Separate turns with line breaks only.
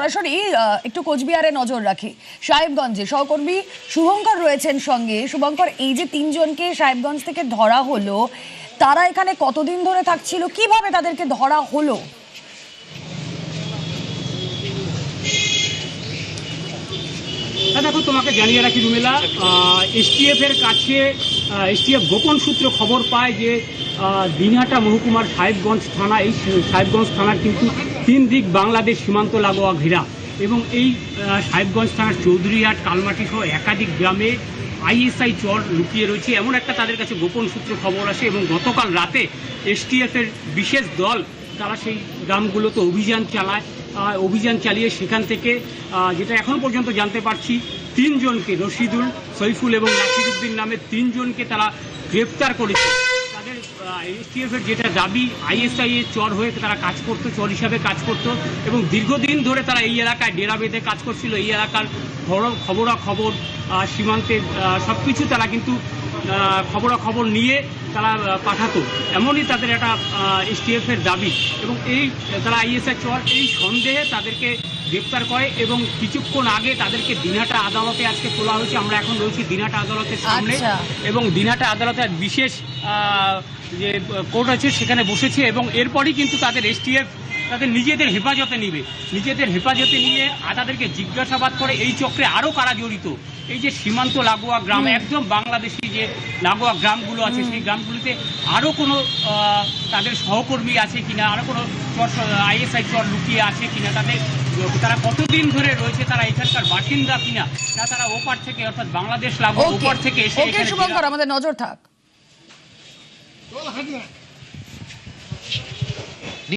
সরাসরি একটু কোচবিহারে নজর রাখি। সাহেবগঞ্জে সহকর্মী শুভঙ্কর রয়েছেন সঙ্গে। শুভঙ্কর, এই যে তিনজনকে সাহেবগঞ্জ থেকে ধরা হলো, তারা এখানে কতদিন ধরে থাকছিল, কিভাবে তাদেরকে ধরা হলো?
দেখো, তোমাকে জানিয়ে রাখি রুমেলা, এসটিএফ এর কাছে এসটিএফ গোপন সূত্র খবর পায় যে দিনহাটা মহকুমার সাহেবগঞ্জ থানা, এই সাহেবগঞ্জ থানার কিন্তু তিন দিক বাংলাদেশ সীমান্ত লাগোয়া ঘেরা, এবং এই সাহেবগঞ্জ থানার চৌধুরীহাট, কালমাটি সহ একাধিক গ্রামে আইএসআই চর লুকিয়ে রয়েছে, এমন একটা তাদের কাছে গোপন সূত্র খবর আসে। এবং গতকাল রাতে এসটিএফ এর বিশেষ দল তারা সেই গ্রামগুলোতে অভিযান চালিয়ে সেখান থেকে যেটা এখনো পর্যন্ত জানতে পারছি, তিনজনকে, রশিদুল, সৈফুল এবং নাসিরুদ্দিন নামে তিনজনকে তারা গ্রেপ্তার করেছে। তাদের এসটিএফ এর যেটা দাবি, আইএসআই এর চর হয়ে তারা কাজ করতো, চর হিসাবে কাজ করতো, এবং দীর্ঘদিন ধরে তারা এই এলাকায় ডেরা বেঁধে কাজ করছিল। এই এলাকার খবরাখবর, সীমান্তের সব কিছু তারা কিন্তু খবরাখবর নিয়ে তারা পাঠাতো, এমনই তাদের একটা এসটিএফ এর দাবি। এবং এই তারা আইএসআই চর, এই সন্দেহে তাদেরকে গ্রেপ্তার করে এবং কিছুক্ষণ আগে তাদেরকে দিনহাটা আদালতে আজকে তোলা হয়েছে। আমরা এখন রয়েছি দিনহাটা আদালতের সামনে, এবং দিনহাটা আদালতের বিশেষ যে কোর্ট আছে সেখানে বসেছে, এবং এরপরই কিন্তু তাদের এসটিএফ তাদের নিজেদের হেফাজতে নিয়ে তাদেরকে জিজ্ঞাসাবাদ করে এই চক্রে আরও কারা জড়িত। এই যে সীমান্ত লাগোয়া গ্রাম, একদম বাংলাদেশি যে লাগোয়া গ্রামগুলো আছে, সেই গ্রামগুলিতে আরও কোনো তাদের সহকর্মী আছে কিনা, আরও কোনো আইএসআই চর লুকিয়ে আছে কিনা, তারা কতদিন ধরে রয়েছে, তারা এখানকার বাসিন্দা কিনা, না তারা ওপার থেকে, অর্থাৎ বাংলাদেশ লাগোয়া ওপার থেকে এসে।
শুভঙ্কর, আমাদের নজর থাক।